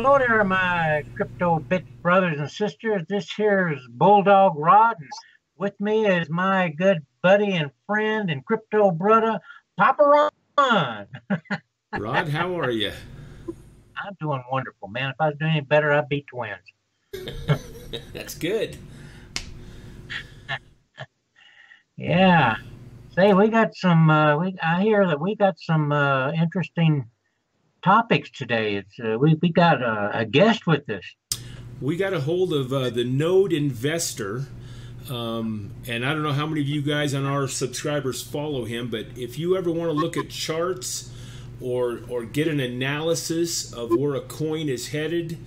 Hello there, my crypto bit brothers and sisters. This here is Bulldog Rod, and with me is my good buddy and friend and crypto brother, Papa Ron. Rod, how are you? I'm doing wonderful, man. If I was doing any better, I'd be twins. That's good. Yeah. Say, we got some. I hear that we got some interesting topics today. We got a guest with us. We got a hold of the Node Investor, and I don't know how many of you guys on our subscribers follow him, but if you ever want to look at charts or get an analysis of where a coin is headed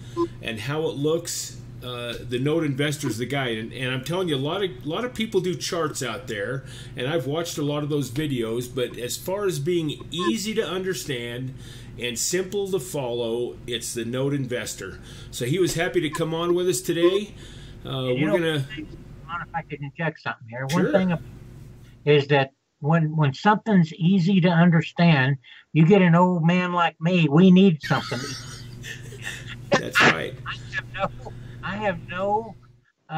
and how it looks, the Node Investor is the guy. And I'm telling you, a lot of people do charts out there, and I've watched a lot of those videos. But as far as being easy to understand and simple to follow, it's the Node Investor. So he was happy to come on with us today. We're gonna. If I could inject something here, Sure. one thing is that when something's easy to understand, you get an old man like me. We need something. That's right. I have no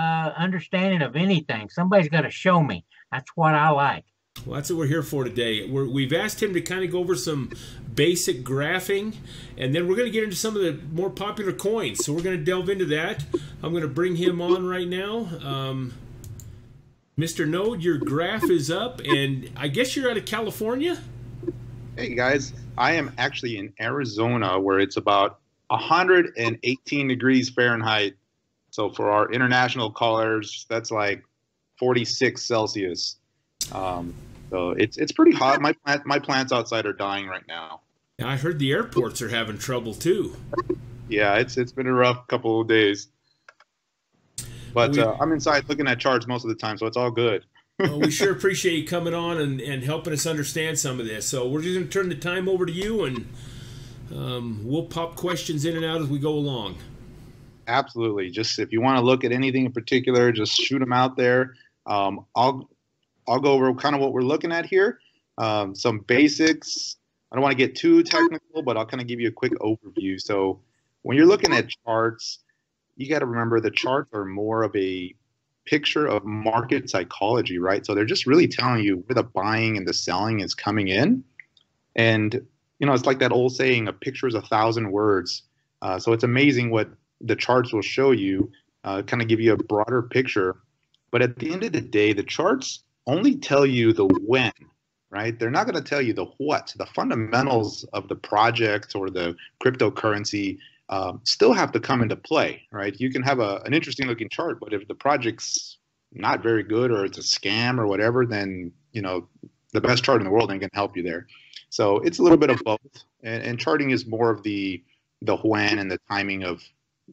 understanding of anything. Somebody's got to show me. That's what I like. Well, that's what we're here for today. We've asked him to kind of go over some basic graphing, and then we're going to get into some of the more popular coins. So we're going to delve into that. I'm going to bring him on right now. Mr. Node, your graph is up, and I guess you're out of California? Hey guys, I am actually in Arizona where it's about 118 degrees Fahrenheit. So for our international callers, that's like 46 Celsius. So it's pretty hot. My plants outside are dying right now. I heard the airports are having trouble too. Yeah, it's been a rough couple of days. But I'm inside looking at charts most of the time, so it's all good. Well, we sure appreciate you coming on and helping us understand some of this. So we're just going to turn the time over to you, and we'll pop questions in and out as we go along. Absolutely. Just if you want to look at anything in particular, just shoot them out there. I'll go over kind of what we're looking at here. Some basics. I don't want to get too technical, but I'll kind of give you a quick overview. So when you're looking at charts, you got to remember the charts are more of a picture of market psychology, right? So they're just really telling you where the buying and the selling is coming in. And, you know, it's like that old saying, a picture is 1,000 words. So it's amazing what the charts will show you, kind of give you a broader picture. But at the end of the day, the charts only tell you the when, right? They're not going to tell you the what. The fundamentals of the project or the cryptocurrency still have to come into play, right? You can have an interesting looking chart, but if the project's not very good or it's a scam or whatever, then, you know, the best chart in the world ain't going to help you there. So it's a little bit of both. And charting is more of the when and the timing of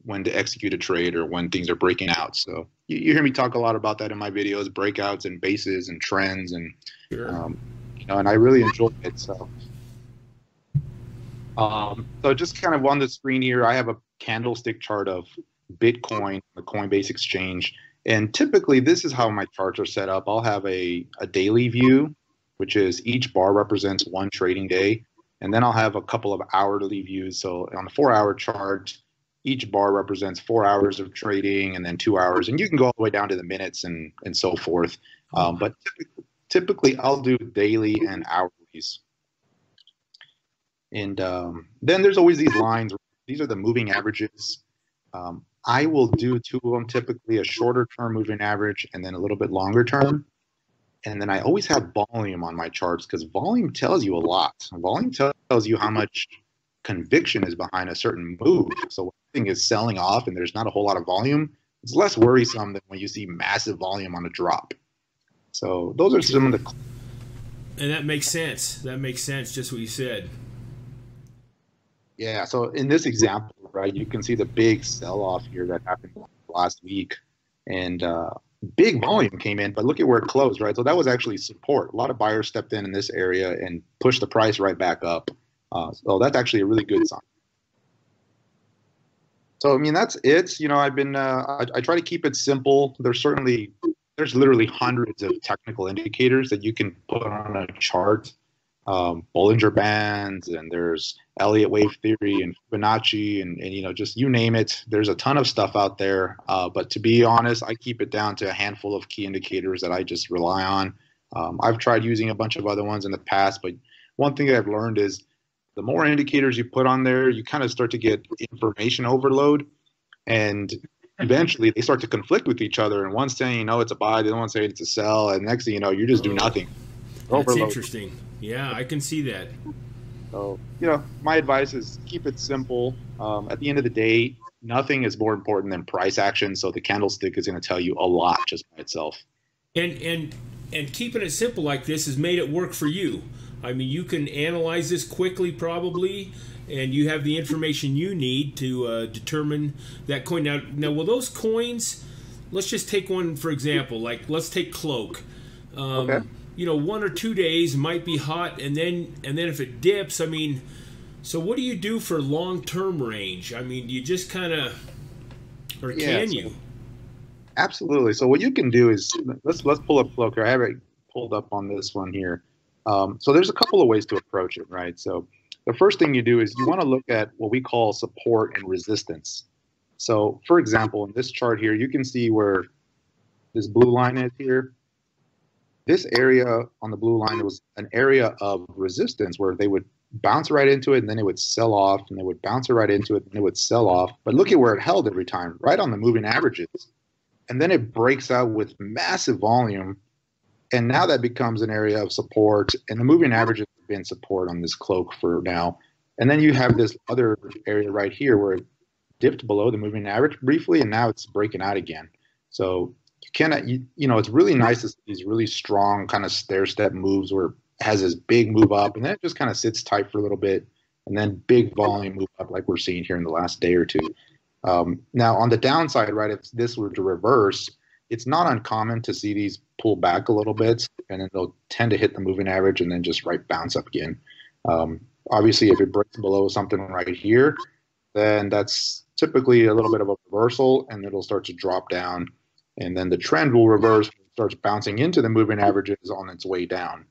when to execute a trade or when things are breaking out. So you hear me talk a lot about that in my videos, breakouts and bases and trends, and Sure. you know, and I really enjoy it. So just kind of on the screen here, I have a candlestick chart of Bitcoin, the Coinbase exchange, and typically this is how my charts are set up. I'll have a daily view, which is each bar represents one trading day, and then I'll have a couple of hourly views. So on the 4-hour chart, each bar represents 4 hours of trading and then 2 hours. And you can go all the way down to the minutes and so forth. But typically, I'll do daily and hourlies. And then there's always these lines. These are the moving averages. I will do two of them, typically a shorter term moving average and then a little bit longer term. And then I always have volume on my charts because volume tells you a lot. Volume tells you how much conviction is behind a certain move. So when something is selling off and there's not a whole lot of volume, it's less worrisome than when you see massive volume on a drop. So those are some of the... And that makes sense. That makes sense, just what you said. Yeah, so in this example, right, you can see the big sell-off here that happened last week. And big volume came in, but look at where it closed, right? So that was actually support. A lot of buyers stepped in this area and pushed the price right back up. So that's actually a really good sign. So, I mean, that's it. You know, I've been, I try to keep it simple. There's literally hundreds of technical indicators that you can put on a chart. Bollinger Bands, and there's Elliott Wave Theory and Fibonacci, and just you name it. There's a ton of stuff out there. But to be honest, I keep it down to a handful of key indicators that I just rely on. I've tried using a bunch of other ones in the past, but one thing that I've learned is the more indicators you put on there, you kind of start to get information overload, and eventually they start to conflict with each other. And one's saying, it's a buy, the other one's saying it's a sell, and next thing you know, you just do nothing. That's overload. Interesting. Yeah, I can see that. So, my advice is keep it simple. At the end of the day, nothing is more important than price action. So the candlestick is going to tell you a lot just by itself. And keeping it simple like this has made it work for you. I mean, you can analyze this quickly probably, and you have the information you need to determine that coin. Now, will those coins, let's just take one for example, like let's take Cloak. Okay. 1 or 2 days might be hot, and then if it dips, I mean, so what do you do for long-term range? I mean, do you just kind of, or can you? Absolutely. So what you can do is, let's pull up Cloak here. I have it pulled up on this one here. So there's a couple of ways to approach it, right? So the first thing you do is you want to look at what we call support and resistance. So for example, in this chart here, you can see where this blue line is here. This area on the blue line was an area of resistance where they would bounce right into it and then it would sell off, and they would bounce right into it and it would sell off. But look at where it held every time, right on the moving averages. And then it breaks out with massive volume. And now that becomes an area of support, and the moving averages have been support on this Cloak for now. And then you have this other area right here where it dipped below the moving average briefly, and now it's breaking out again. So it's really nice to see these really strong kind of stair-step moves where it has this big move up, and then it just kind of sits tight for a little bit, and then big volume move up like we're seeing here in the last day or two. Now, on the downside, right, if this were to reverse, it's not uncommon to see these pull back a little bit, and then they'll tend to hit the moving average and then just bounce up again. Obviously, if it breaks below something right here, then that's typically a little bit of a reversal, and it'll start to drop down. And then the trend will reverse and starts bouncing into the moving averages on its way down.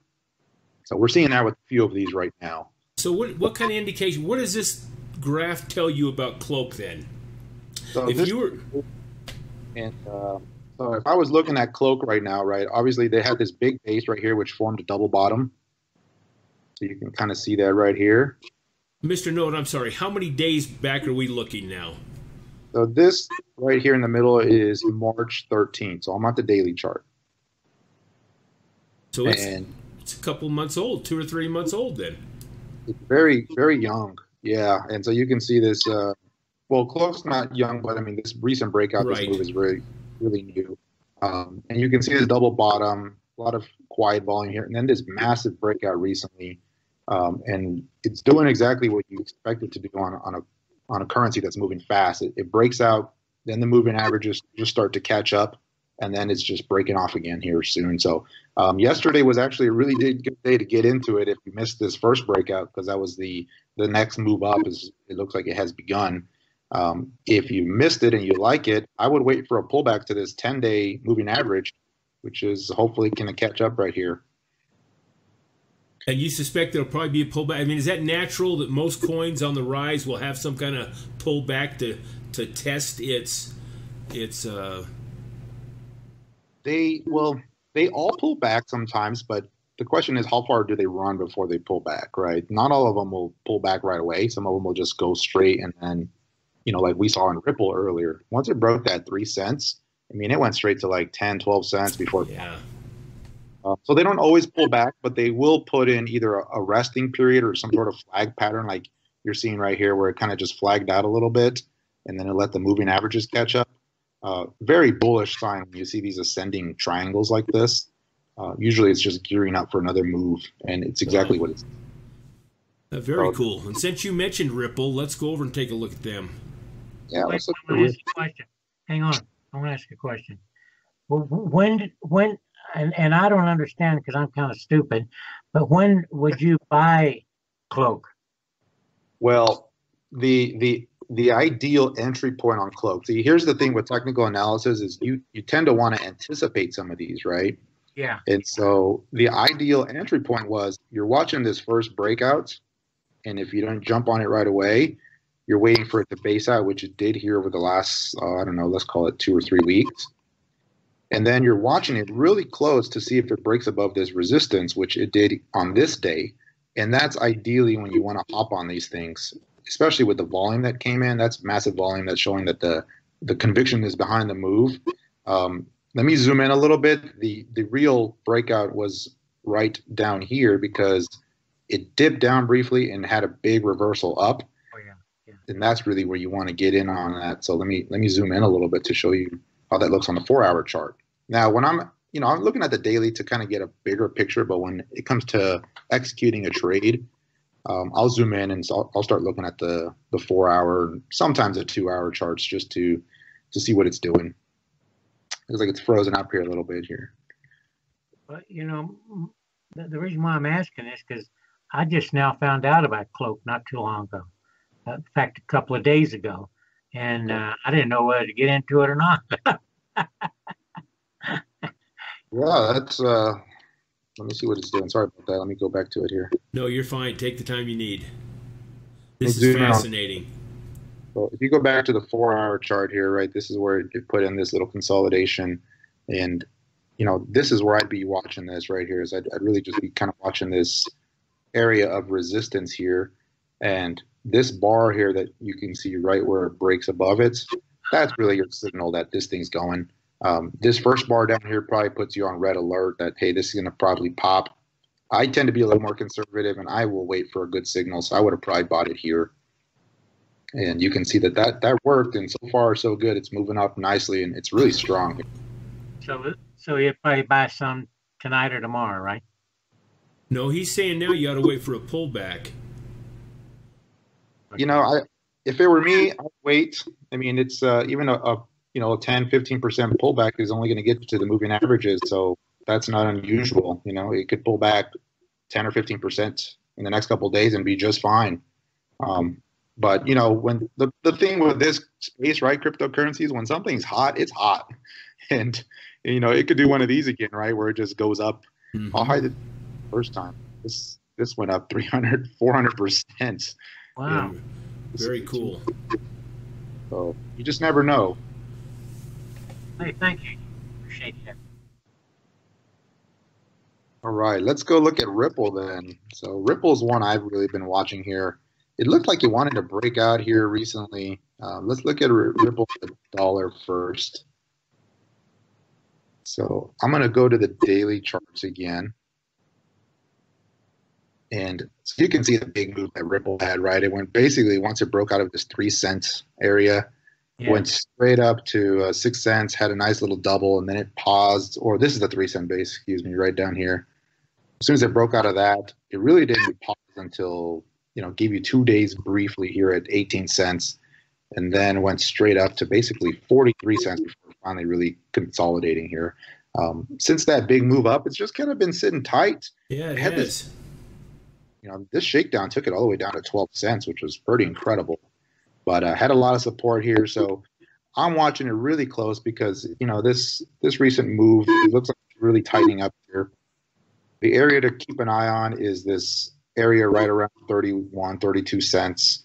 So we're seeing that with a few of these right now. So what kind of indication, what does this graph tell you about Cloak then? So so if I was looking at Cloak right now, right, obviously they had this big base right here which formed a double bottom. So you can kind of see that right here. Mr. Note, I'm sorry, how many days back are we looking now? So this right here in the middle is March 13th. So I'm at the daily chart. So it's a couple months old, 2 or 3 months old then. It's very, very young. Yeah. And so you can see this, Cloak's not young, but I mean, this recent breakout, this move is really, really new. And you can see this double bottom, a lot of quiet volume here, and then this massive breakout recently. And it's doing exactly what you expect it to do on a currency that's moving fast. It breaks out, then the moving averages just start to catch up, and then it's just breaking off again here soon. So yesterday was actually a really good day to get into it if you missed this first breakout, because that was the next move up. It looks like it has begun. If you missed it and you like it, I would wait for a pullback to this 10-day moving average, which is hopefully going to catch up right here. And you suspect there'll probably be a pullback? I mean, is that natural that most coins on the rise will have some kind of pullback to test its They all pull back sometimes, but the question is how far do they run before they pull back, right? Not all of them will pull back right away. Some of them will just go straight, and then, like we saw in Ripple earlier, once it broke that 3 cents, I mean, it went straight to like 10, 12 cents before. Yeah. So they don't always pull back, but they will put in either a resting period or some sort of flag pattern like you're seeing right here, where it kind of just flagged out a little bit, and then it let the moving averages catch up. Very bullish sign when you see these ascending triangles like this. Usually it's just gearing up for another move, and it's exactly what it's. Very cool. And since you mentioned Ripple, let's go over and take a look at them. Yeah, Wait, I'm going to ask you a question. Hang on. I'm going to ask you a question. When and I don't understand because I'm kind of stupid, but when would you buy Cloak? Well, the ideal entry point on Cloak. See, here's the thing with technical analysis is you tend to want to anticipate some of these, right? Yeah. And so the ideal entry point was you're watching this first breakout, and if you don't jump on it right away, you're waiting for it to base out, which it did here over the last, I don't know, let's call it 2 or 3 weeks. And then you're watching it really close to see if it breaks above this resistance, which it did on this day. And that's ideally when you want to hop on these things, especially with the volume that came in. That's massive volume that's showing that the conviction is behind the move. Let me zoom in a little bit. The real breakout was right down here because it dipped down briefly and had a big reversal up. Oh yeah. Yeah. And that's really where you want to get in on that. So let me zoom in a little bit to show you how that looks on the 4-hour chart. Now, when I'm looking at the daily to kind of get a bigger picture, but when it comes to executing a trade, I'll zoom in and so I'll start looking at the 4-hour, sometimes the 2-hour charts just to see what it's doing. Looks like it's frozen up here a little bit here. But the reason why I'm asking is because I just now found out about Cloak not too long ago. In fact, a couple of days ago, and I didn't know whether to get into it or not. Yeah, that's. Let me see what it's doing. Sorry about that. Let me go back to it here. No, you're fine. Take the time you need. This is fascinating. So if you go back to the 4-hour chart here, right, this is where it put in this little consolidation, and this is where I'd be watching this right here. Is I'd really just be kind of watching this area of resistance here, and this bar here that you can see right where it breaks above it. That's really your signal that this thing's going. This first bar down here probably puts you on red alert that, hey, this is going to probably pop. I tend to be a little more conservative, and I will wait for a good signal, so I would have probably bought it here. And you can see that worked, and so far so good. It's moving up nicely, and it's really strong. So you'll probably buy some tonight or tomorrow, right? No, he's saying now you ought to wait for a pullback. If it were me, I'd wait. I mean, it's even a 10-15% pullback is only going to get to the moving averages, so that's not unusual. It could pull back 10 or 15% in the next couple of days and be just fine. But when the thing with this space, right, cryptocurrencies, when something's hot, it's hot, and it could do one of these again, right, where it just goes up. Mm-hmm. How high did first time? This went up 300-400%. Wow, very cool. So you just never know. Hey, thank you. Appreciate that. All right, let's go look at Ripple then. So Ripple's one I've really been watching here. It looked like it wanted to break out here recently. Let's look at Ripple dollar first. So I'm going to go to the daily charts again. And so you can see the big move that Ripple had, right? It went basically, once it broke out of this 3 cents area, went straight up to 6 cents, had a nice little double, and then it paused. Or this is the 3 cent base, excuse me, right down here. As soon as it broke out of that, it really didn't pause until, gave you 2 days briefly here at 18 cents, and then went straight up to basically 43 cents before finally really consolidating here. Since that big move up, it's just kind of been sitting tight. Yeah, it has. This shakedown took it all the way down to 12 cents, which was pretty incredible. But had a lot of support here, so I'm watching it really close because this recent move, it looks like it's really tightening up here. The area to keep an eye on is this area right around 31, 32 cents.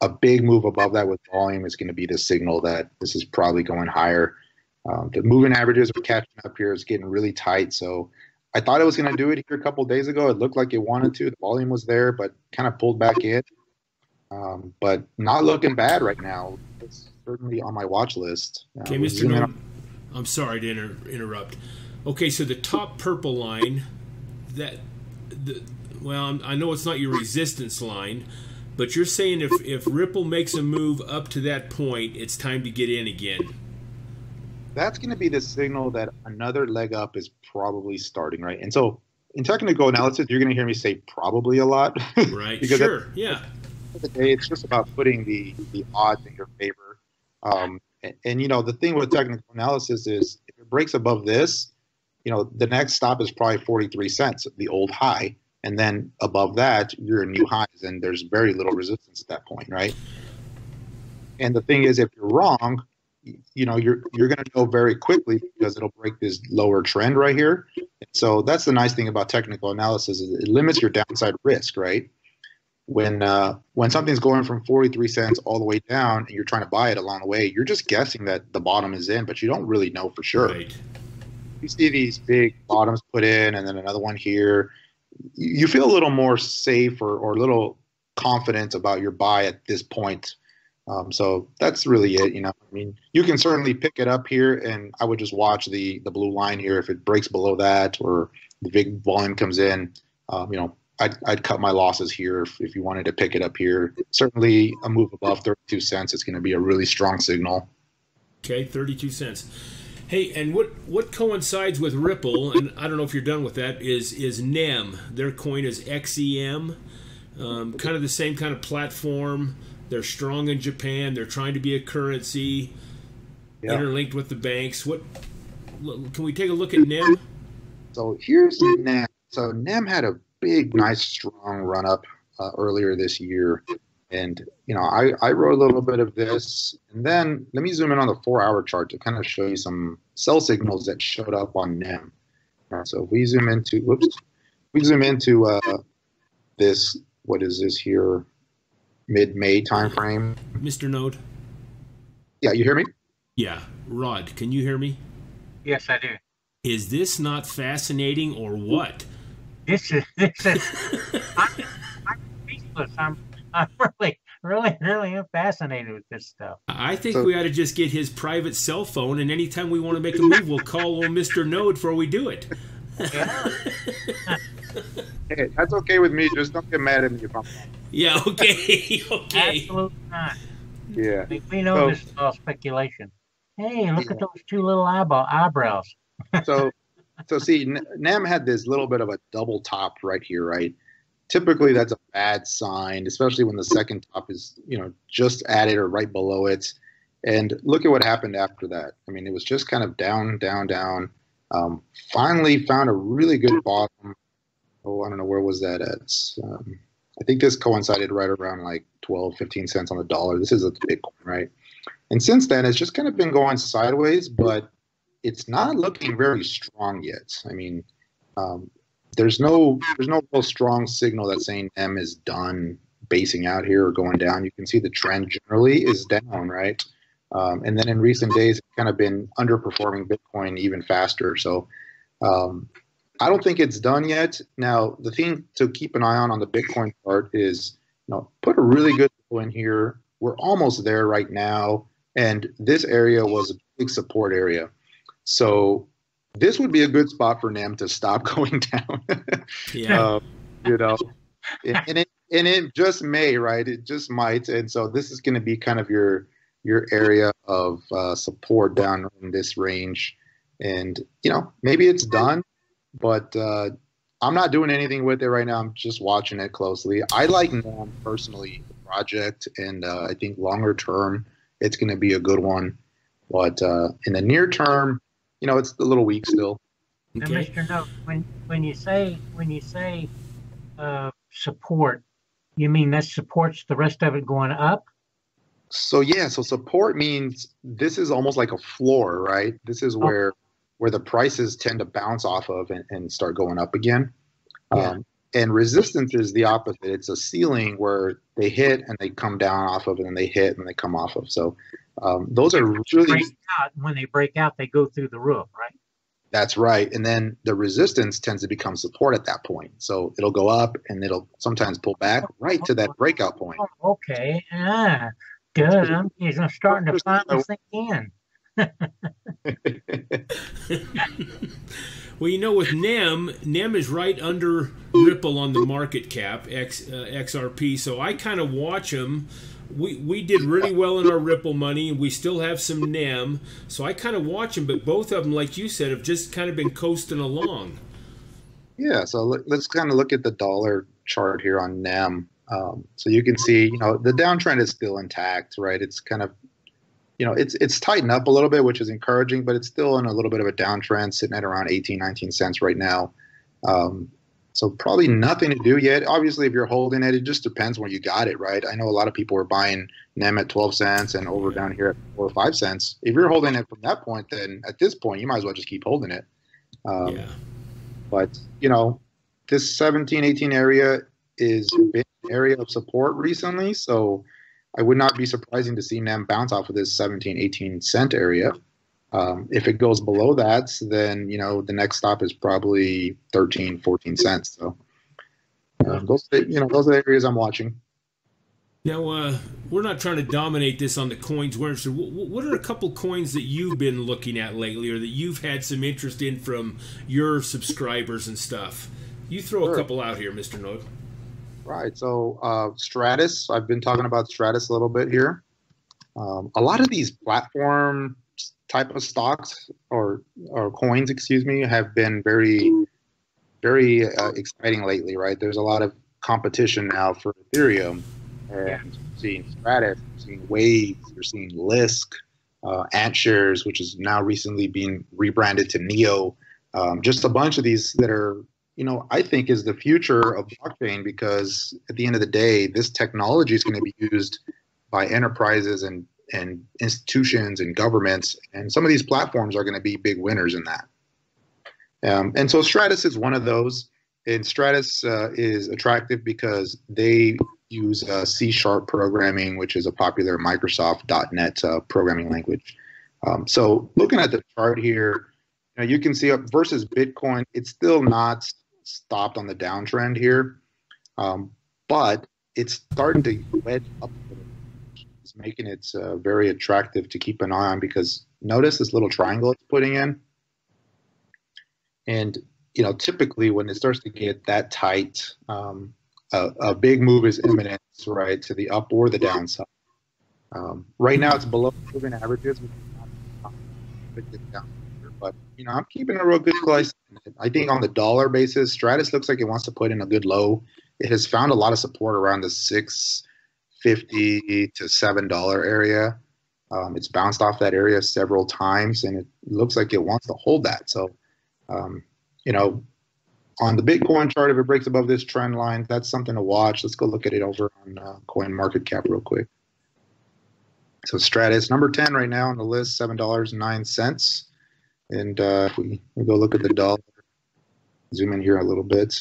A big move above that with volume is going to be the signal that this is probably going higher. The moving averages are catching up here. It's getting really tight, so I thought it was going to do it here a couple of days ago. It looked like it wanted to. The volume was there, but kind of pulled back in. But not looking bad right now. It's certainly on my watch list. Okay, Mr. No, I'm sorry to interrupt. Okay, so the top purple line, I know it's not your resistance line, but you're saying if Ripple makes a move up to that point, it's time to get in again. That's going to be the signal that another leg up is probably starting, right? And so in technical analysis, you're going to hear me say probably a lot. Right, because sure, yeah. At the end of the day, it's just about putting the odds in your favor. And the thing with technical analysis is if it breaks above this, the next stop is probably 43 cents, the old high. And then above that, you're in new highs, and there's very little resistance at that point, right? And the thing is, if you're wrong, you're going to know very quickly because it'll break this lower trend right here. So that's the nice thing about technical analysis, is it limits your downside risk, right? When something's going from 43 cents all the way down and you're trying to buy it along the way, you're just guessing that the bottom is in, but you don't really know for sure. Right. You see these big bottoms put in and then another one here, you feel a little more safe or a little confident about your buy at this point. So that's really it. I mean, you can certainly pick it up here, and I would just watch the blue line here. If it breaks below that or the big volume comes in, I'd cut my losses here if you wanted to pick it up here. Certainly a move above 32 cents is going to be a really strong signal. Okay, 32 cents. Hey, and what coincides with Ripple, and I don't know if you're done with that, is NEM. Their coin is XEM, kind of the same kind of platform. They're strong in Japan. They're trying to be a currency, interlinked with the banks. Can we take a look at NEM? So here's NEM. So NEM had a big, nice, strong run up earlier this year. And, I wrote a little bit of this. And then let me zoom in on the 4-hour chart to kind of show you some sell signals that showed up on NEM. So if we zoom into, this, what is this here? Mid-May timeframe. Mr. Node? Yeah, you hear me? Yeah. Rod, can you hear me? Yes, I do. Is this not fascinating or what? This is I'm speechless. I'm really am fascinated with this stuff. I think we ought to just get his private cell phone, and anytime we want to make a move, we'll call old Mr. Node before we do it. Yeah. Hey, that's okay with me. Just don't get mad at me if I'm wrong. Yeah, okay. Okay. Absolutely not. Yeah. We know this is all speculation. Hey, look at those two little eyebrows. So see, NEM had this little bit of a double top right here, right? Typically, that's a bad sign, especially when the second top is, just at it or right below it. And look at what happened after that. I mean, it was just kind of down, down, down. Finally found a really good bottom. Oh, I don't know, where was that at? I think this coincided right around like 12, 15 cents on the dollar. This is a Bitcoin, right? And since then, it's just kind of been going sideways, but it's not looking very strong yet. I mean, there's no real strong signal that's saying M is done basing out here or going down. You can see the trend generally is down, right? And then in recent days, it's kind of been underperforming Bitcoin even faster. So I don't think it's done yet. Now, the thing to keep an eye on the Bitcoin chart is, put a really good low in here. We're almost there right now. And this area was a big support area. So this would be a good spot for NEM to stop going down. Yeah. And it just may, right? It just might. And so this is going to be kind of your area of support down in this range. And, maybe it's done, but I'm not doing anything with it right now. I'm just watching it closely. I like NEM personally, the project, and I think longer term, it's going to be a good one. But in the near term, it's a little weak still. Okay. Now, Mr. Note, when you say support, you mean that supports the rest of it going up? So support means this is almost like a floor, right? This is where the prices tend to bounce off of and start going up again. Yeah. And resistance is the opposite. It's a ceiling where they hit and they come down off of it, and they hit and they come off of. So those are really when they break out, they go through the roof, right? That's right. And then the resistance tends to become support at that point. So it'll go up and it'll sometimes pull back right to that breakout point. Okay. Good. I'm starting to finally sink in. Well, with NEM is right under Ripple on the market cap, XRP. So I kind of watch them. We did really well in our Ripple money, and we still have some NEM. So I kind of watch them, but both of them, like you said, have just kind of been coasting along. Yeah, so let's kind of look at the dollar chart here on NEM. So you can see, the downtrend is still intact, right? It's kind of, it's tightened up a little bit, which is encouraging, but it's still in a little bit of a downtrend, sitting at around 18, 19 cents right now. So probably nothing to do yet. Obviously, if you're holding it, it just depends where you got it, right? I know a lot of people are buying NEM at 12 cents and over down here at 4 or 5 cents. If you're holding it from that point, then at this point, you might as well just keep holding it. But, you know, this 17, 18 area is been an area of support recently. So I would not be surprising to see NEM bounce off of this 17, 18 cent area. If it goes below that, then, you know, the next stop is probably 13, 14 cents. So those are the areas I'm watching. Now, we're not trying to dominate this on the coins. So what are a couple coins that you've been looking at lately, or that you've had some interest in from your subscribers and stuff? You throw a couple out here, Mr. Node. Right. So Stratus, I've been talking about Stratus a little bit here. A lot of these platform type of stocks or coins, excuse me, have been very, very exciting lately, right? There's a lot of competition now for Ethereum, and you're seeing Stratus, you're seeing Wave, you're seeing Lisk, Antshares, which is now recently being rebranded to NEO. Just a bunch of these that are, you know, I think is the future of blockchain, because at the end of the day, this technology is going to be used by enterprises and institutions and governments, and some of these platforms are going to be big winners in that. And so Stratus is one of those, and Stratus is attractive because they use C# programming, which is a popular Microsoft.NET programming language. So looking at the chart here, you know, you can see up versus Bitcoin, it's still not stopped on the downtrend here, but it's starting to wedge up, making it very attractive to keep an eye on, because notice this little triangle it's putting in. And, you know, typically when it starts to get that tight, a big move is imminent, right, to the up or the downside. Right now it's below moving averages, which is not down here, but, you know, I'm keeping a real good slice. I think on the dollar basis, Stratus looks like it wants to put in a good low. It has found a lot of support around the $6.50 to $7 area. It's bounced off that area several times, and it looks like it wants to hold that. So, you know, on the Bitcoin chart, if it breaks above this trend line, that's something to watch. Let's go look at it over on CoinMarketCap real quick. So Stratus, number 10 right now on the list, $7.09. And if we go look at the dollar, zoom in here a little bit.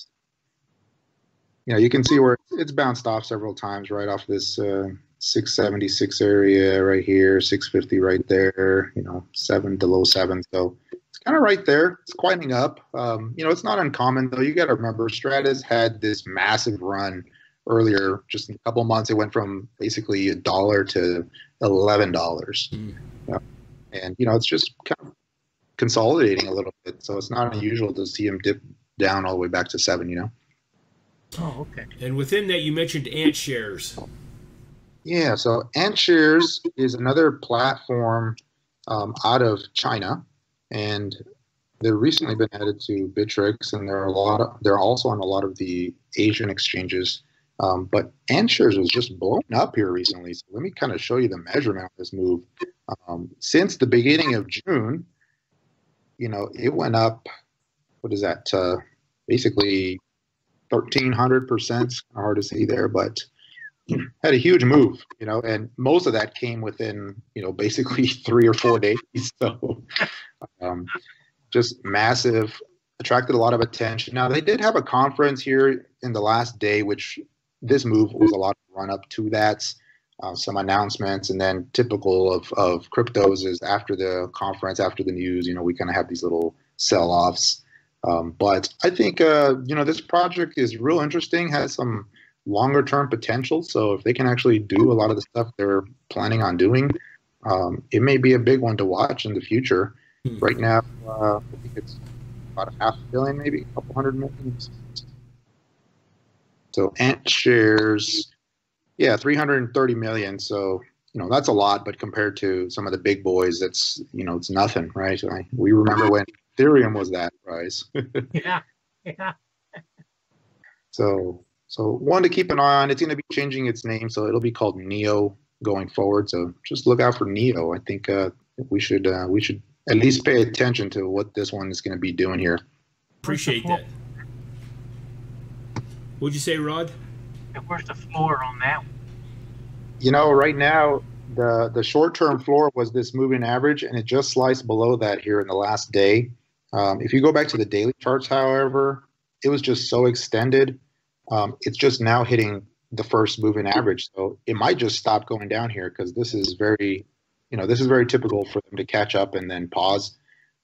You know, you can see where it's bounced off several times right off this 676 area right here, 650 right there, you know, 7 to low 7. So it's kind of right there. It's quieting up. You know, it's not uncommon, though. You got to remember, Stratus had this massive run earlier. Just in a couple of months, it went from basically $1 to $11. You know? And, you know, it's just kind of consolidating a little bit. So it's not unusual to see him dip down all the way back to 7, you know. Oh, okay. And within that, you mentioned Antshares. Yeah, so Antshares is another platform out of China, and they've recently been added to Bittrex, and they're also on a lot of the Asian exchanges. But Antshares was just blown up here recently. So let me kind of show you the measurement of this move. Since the beginning of June, you know, it went up. What is that? Basically 1,300%. Hard to see there, but had a huge move, you know, and most of that came within, you know, basically 3 or 4 days. So just massive, attracted a lot of attention. Now, they did have a conference here in the last day, which this move was a lot of run up to that, some announcements, and then typical of cryptos is after the conference, after the news, you know, we kind of have these little sell-offs. But I think, you know, this project is real interesting, has some longer term potential. So if they can actually do a lot of the stuff they're planning on doing, it may be a big one to watch in the future. Right now, I think it's about $500 million, maybe a couple $100 million. So Antshares, yeah, 330 million. So, you know, that's a lot, but compared to some of the big boys, that's, you know, it's nothing, right? So we remember when Ethereum was that price. Yeah. So one to keep an eye on. It's going to be changing its name, so it'll be called NEO going forward. So just look out for NEO. I think we should at least pay attention to what this one is going to be doing here. Appreciate that. What'd you say, Rod? And where's the floor on that one? You know, right now the short-term floor was this moving average, and it just sliced below that here in the last day. If you go back to the daily charts, however, it was just so extended. It's just now hitting the first moving average, so it might just stop going down here because this is very, this is very typical for them to catch up and then pause.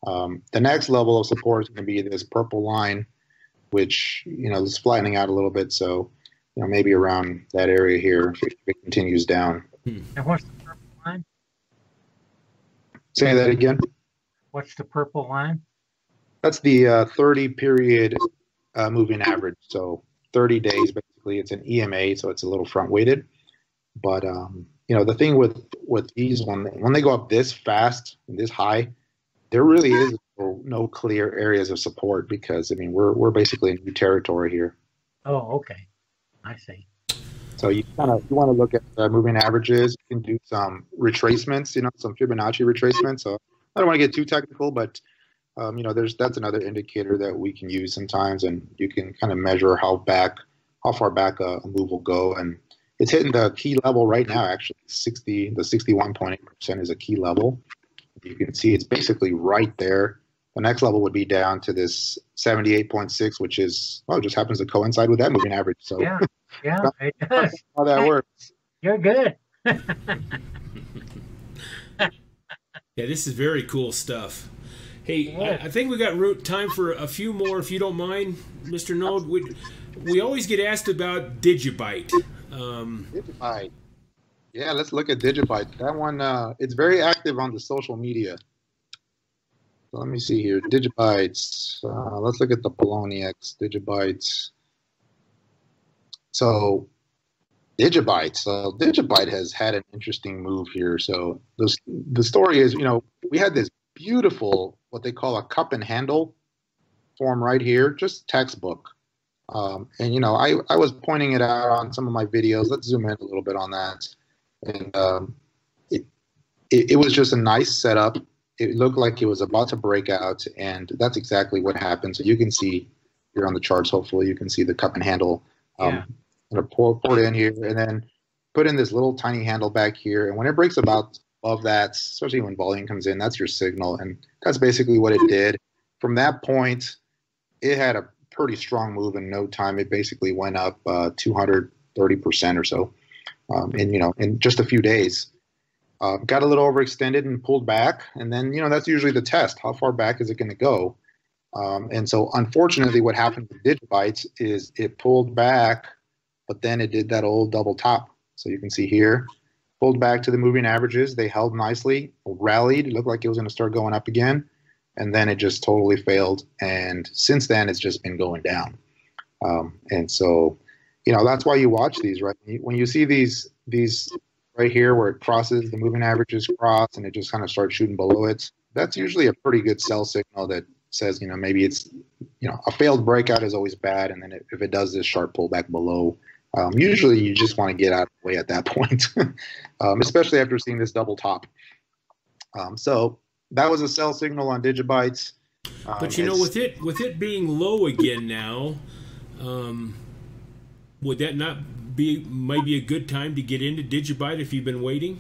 The next level of support is going to be this purple line, which is flattening out a little bit. So maybe around that area here if it continues down. And what's the purple line? Say that again. What's the purple line? That's the 30 period moving average. So 30 days, basically. It's an EMA, so it's a little front weighted. But the thing with these, when they go up this fast and this high, there really is no clear areas of support because we're basically in new territory here. Oh, okay, I see. So you want to look at moving averages. You can do some retracements, some Fibonacci retracements. So I don't want to get too technical, but that's another indicator that we can use sometimes, and you can kind of measure how far back a move will go. And it's hitting the key level right now. Actually, the 61.8% is a key level. You can see it's basically right there. The next level would be down to this 78.6, which is just happens to coincide with that moving average. So yeah, it does. How that works. You're good. Yeah, this is very cool stuff. Hey, I think we got time for a few more, if you don't mind, Mr. Node. We always get asked about DigiByte. DigiByte. Yeah, let's look at DigiByte. That one, it's very active on the social media. So let me see here. DigiBytes. Let's look at the Poloniex. DigiBytes. So DigiByte has had an interesting move here. So the story is, we had this beautiful, what they call a cup and handle form right here, just textbook. And I was pointing it out on some of my videos. Let's zoom in a little bit on that. And it was just a nice setup. It looked like it was about to break out, and that's exactly what happened. So you can see here on the charts, hopefully you can see the cup and handle. I'm going to pour it in here and then put in this little tiny handle back here. And when it breaks above that, especially when volume comes in, that's your signal. And that's basically what it did. From that point, it had a pretty strong move in no time. It basically went up 230% or so in just a few days. Got a little overextended and pulled back. And then, that's usually the test. How far back is it going to go? And so, unfortunately, what happened with DigiByte is it pulled back, but then it did that old double top. So you can see here, pulled back to the moving averages. They held nicely, rallied. It looked like it was going to start going up again. And then it just totally failed. And since then, it's just been going down. And so, that's why you watch these, right? When you see these right here where it crosses, the moving averages cross, and it just kind of starts shooting below it, that's usually a pretty good sell signal that says, maybe it's, a failed breakout is always bad. And then if it does this sharp pullback below, usually you just want to get out of the way at that point, especially after seeing this double top. So that was a sell signal on DigiByte. But with it being low again now, would that not be maybe a good time to get into DigiByte if you've been waiting?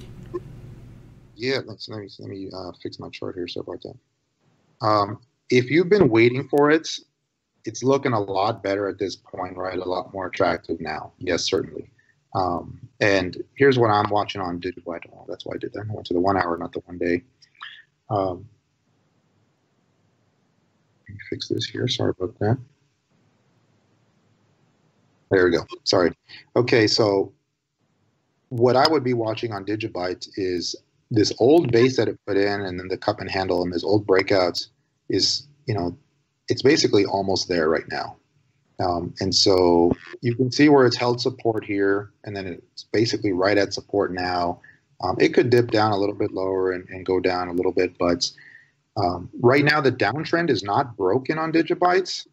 Yeah, let me fix my chart here. Sorry about that. If you've been waiting for it, it's looking a lot better at this point, right? A lot more attractive now. Yes, certainly. And here's what I'm watching on DigiByte. Oh, that's why I did that. I went to the 1 hour, not the 1 day. Let me fix this here. Sorry about that. There we go. Sorry. Okay, so what I would be watching on DigiByte is this old base that it put in, and then the cup and handle, and this old breakouts is, it's basically almost there right now. And so you can see where it's held support here, and then it's basically right at support now. It could dip down a little bit lower and go down a little bit, but right now the downtrend is not broken on DigiByte.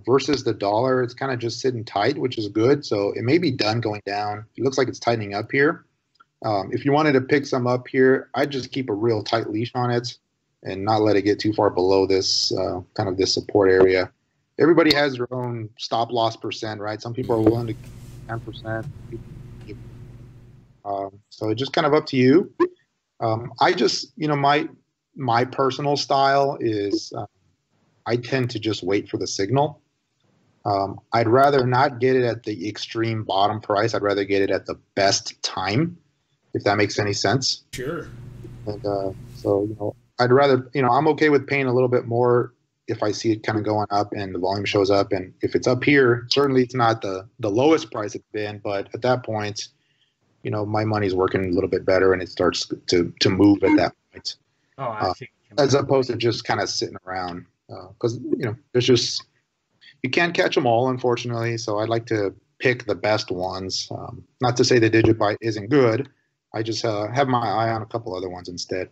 Versus the dollar, it's kind of just sitting tight, which is good. So it may be done going down. It looks like it's tightening up here. If you wanted to pick some up here, I'd just keep a real tight leash on it and not let it get too far below this kind of this support area. everybody has their own stop loss percent, right? Some people are willing to 10%. So it's just kind of up to you. I just, my personal style is I tend to just wait for the signal. I'd rather not get it at the extreme bottom price. I'd rather get it at the best time, if that makes any sense. Sure. And so, I'd rather, I'm okay with paying a little bit more if I see it kind of going up and the volume shows up. And if it's up here, certainly it's not the lowest price it's been, but at that point, my money's working a little bit better and it starts to move at that point. Oh, I see. As opposed to just kind of sitting around. Because, there's just, you can't catch them all, unfortunately. So I'd like to pick the best ones. Not to say the DigiByte isn't good. I just have my eye on a couple other ones instead.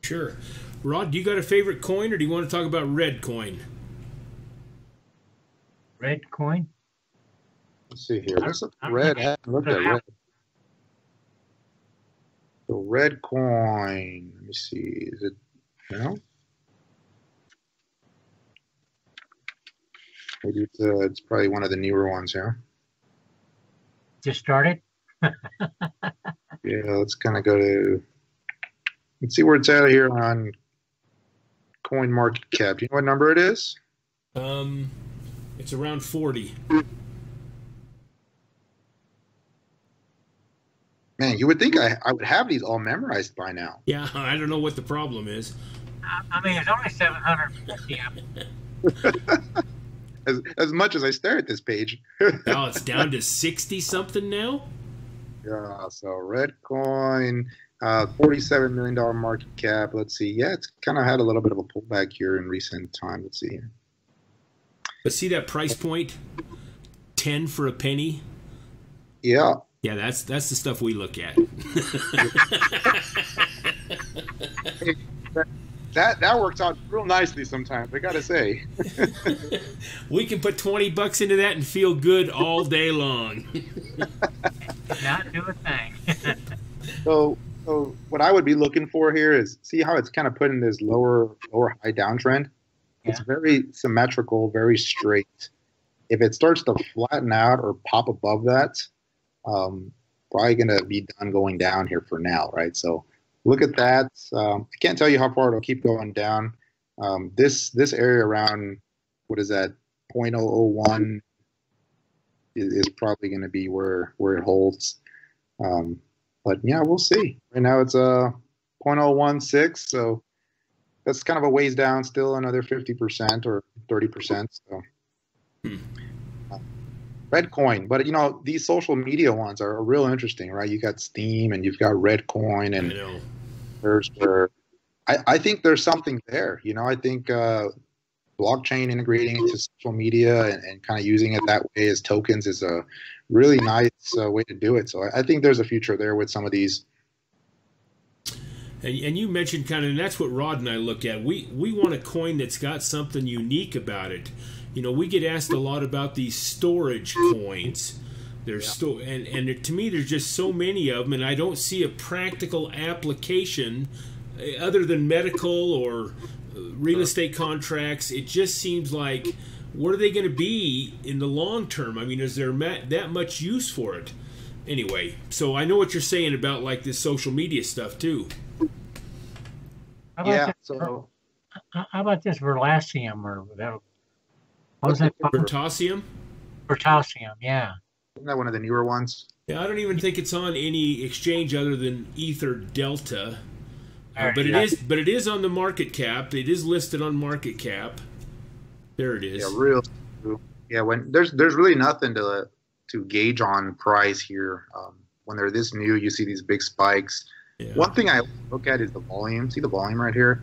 Sure. Rod, do you got a favorite coin, or do you want to talk about Redcoin? Redcoin? Let's see here. Let's look at Red. I haven't looked at Red. So Redcoin. Let me see. Is it, maybe it's probably one of the newer ones here. Just started? Yeah, let's kind of go to, let's see where it's at here on Coin Market Cap. Do you know what number it is? It's around 40. Man, you would think I would have these all memorized by now. Yeah, I don't know what the problem is. I mean, it's only 750. As much as I stare at this page. Oh, it's down to 60 something now? Yeah, so Redcoin, $47 million market cap. Let's see. Yeah, it's kind of had a little bit of a pullback here in recent time. Let's see. But see that price point? 10 for a penny? Yeah. Yeah, that's the stuff we look at. That works out real nicely sometimes, I gotta say. We can put $20 into that and feel good all day long. Not do a thing. So what I would be looking for here is see how it's kind of put in this lower high downtrend. Yeah. It's very symmetrical, very straight. If it starts to flatten out or pop above that, probably gonna be done going down here for now, right? So look at that. I can't tell you how far it'll keep going down. This area around, what is that, 0.001 is probably going to be where it holds. But yeah, we'll see. Right now it's 0.016, so that's kind of a ways down, still another 50% or 30%. So. Redcoin, but these social media ones are real interesting, right? You got Steam and you've got Redcoin, and I think there's something there. I think blockchain integrating into social media and kind of using it that way as tokens is a really nice way to do it. So I think there's a future there with some of these. And you mentioned kind of, and that's what Rod and I look at. We want a coin that's got something unique about it. We get asked a lot about these storage coins. There's and to me, there's just so many of them, and I don't see a practical application other than medical or real estate contracts. It just seems like, what are they going to be in the long term? I mean, is there that much use for it? Anyway, so I know what you're saying about like this social media stuff too. How about this Verlacium or whatever? What was that called? Vertasium? Vertasium, yeah. Isn't that one of the newer ones? Yeah, I don't even think it's on any exchange other than Ether Delta. But it is on the market cap. It is listed on market cap. There it is. Yeah, real. Yeah, when there's really nothing to gauge on price here. When they're this new, you see these big spikes. Yeah. One thing I look at is the volume. See the volume right here?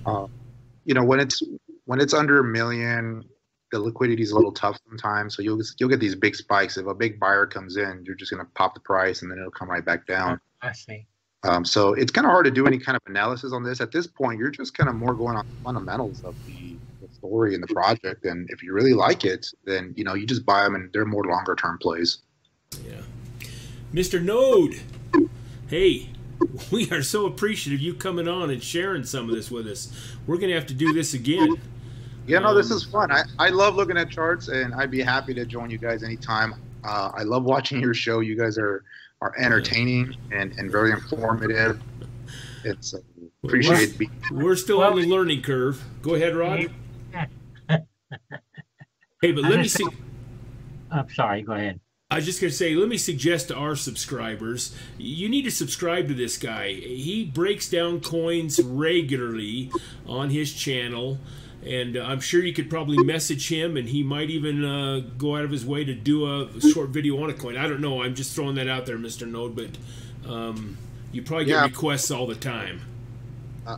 When it's under 1 million, the liquidity is a little tough sometimes. So you'll get these big spikes. If a big buyer comes in, you're just going to pop the price and then it'll come right back down. I see. So it's kind of hard to do any kind of analysis on this. At this point, you're just kind of more going on the fundamentals of the story and the project. And if you really like it, then, you just buy them and they're more longer term plays. Yeah. Mr. Node, hey, we are so appreciative of you coming on and sharing some of this with us. We're going to have to do this again. Yeah, no, this is fun. I love looking at charts, and I'd be happy to join you guys anytime. I love watching your show. You guys are entertaining and very informative. It's appreciate being. We're still on the learning curve. Go ahead, Rod. Hey, but let me see. I'm sorry. Go ahead. I was just going to say, let me suggest to our subscribers, you need to subscribe to this guy. He breaks down coins regularly on his channel, and I'm sure you could probably message him, and he might even go out of his way to do a short video on a coin. I don't know. I'm just throwing that out there, Mr. Node, but you probably get requests all the time.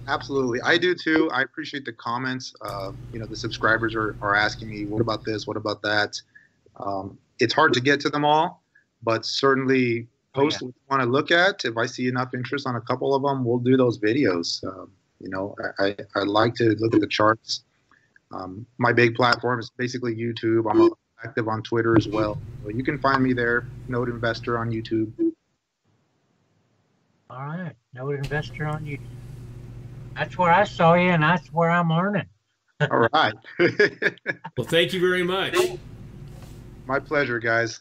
Absolutely. I do, too. I appreciate the comments. The subscribers are asking me, what about this? What about that? It's hard to get to them all, but certainly post what you want to look at. If I see enough interest on a couple of them, we'll do those videos. I like to look at the charts. My big platform is basically YouTube. I'm active on Twitter as well. So you can find me there, Node Investor on YouTube. All right, Node Investor on YouTube. That's where I saw you, and that's where I'm learning. All right. Well, thank you very much. My pleasure, guys.